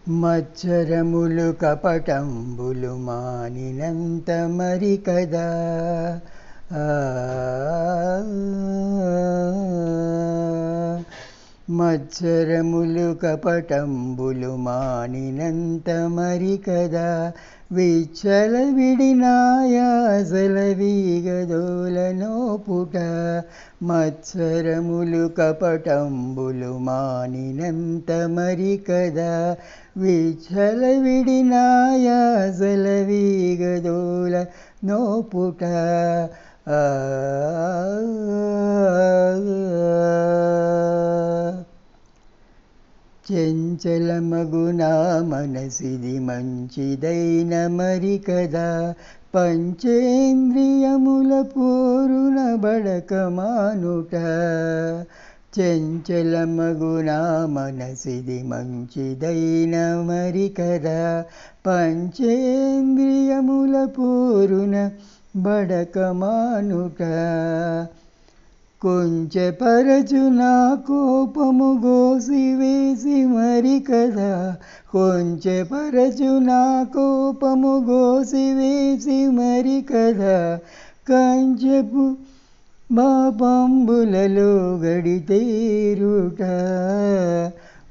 మచ్చరములు కపటంబులు మానినంత మరి కదా. మచ్చరములు కపటంబులు మానినంత మరి కదా. విచ్చల విడినాయాసల వీగదోలనో పుట. మత్సరములు కపటంబులు మానినంత మరి కదా. విచ్చల విడినాయాసల వీగదోలనో పుట. చంచలమగునా మనసిది మంచిదైన మరి కదా. పంచేంద్రియముల పోరున బడక మానుట. చంచలమగునా మనసిది మంచిదైన మరి కదా. పంచేంద్రియముల పోరున బడక మానుట. కొంచెపరచునా కోపము గోసివేసి మరి కదా. కొంచెపరచునా కోపము గోసివేసి మరి కదా. కంచెపు పాపంబులలో గడితేరుట.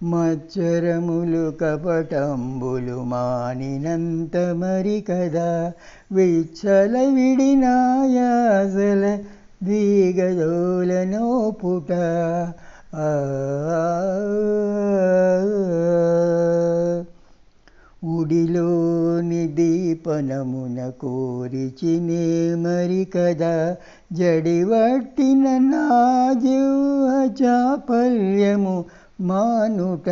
మచ్చరములు కపటంబులు మానినంత మరి కదా. విచ్చల విడినాయాసల వీగదోలనో పుట. ఉడిలోని దీపనమున కోరిచినే మరి కదా. జడివట్టిన నా జిహ్వ చాపల్యము మానుట.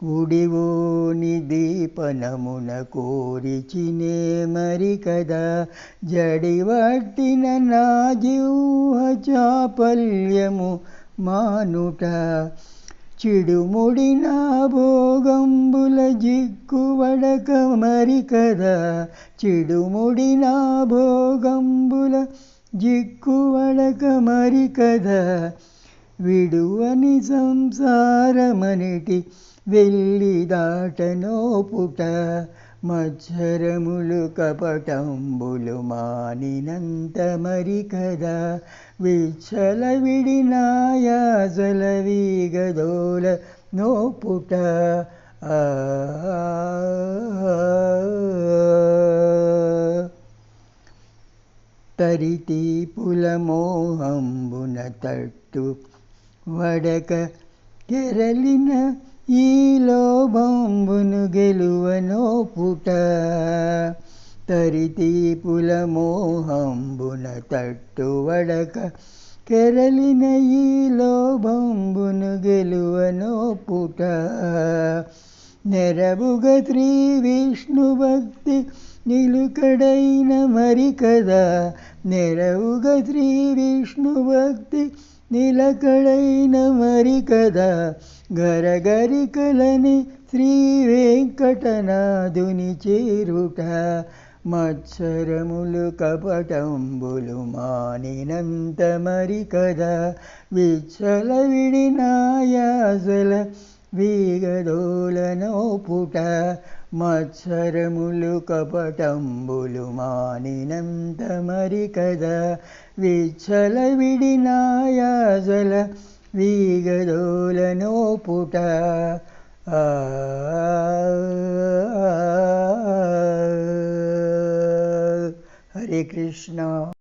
ఉడివోని దీపనమున కోరిచినే మరి కదా. జడివట్టిన నా జిహ్వ చాపల్యము మానుట. చిడుముడిన భోగంబుల జిక్కువడక మరి కదా. చిడుముడిన భోగంబుల జిక్కువడక మరి కదా. విడువని సంసారమనిటి వెళ్ళి దాటనో పుట. మచ్చరములు కపటంబులు మానినంత మరి కదా. విచ్చల విడినాయాసల వీగదోలనో పుట. తరితీపుల మోహంబున తట్టు వడక కెరలిన ఈ లోభంబును గెలువనో పుట. తరితీపుల మోహంబున తట్టు వడక కెరలిన ఈ లోభంబును గెలువనో పుట. నెరవుగ శ్రీ విష్ణు భక్తి నిలుకడైన మరి కదా. నెరవుగ శ్రీ విష్ణు భక్తి నిలకడైన మరి కదా. గరగరికలని శ్రీ వెంకటనాథుని చేరుట. మత్సరములు కపటంబులు మానినంత మరి కదా. విచ్చల విడినాయాసల వీగదోలనో పుట. మత్సరములు కపటంబులు మానినంత మరి కదా. విచ్చల విడినాయాసల వీగదోలనో పుట. హరే కృష్ణ.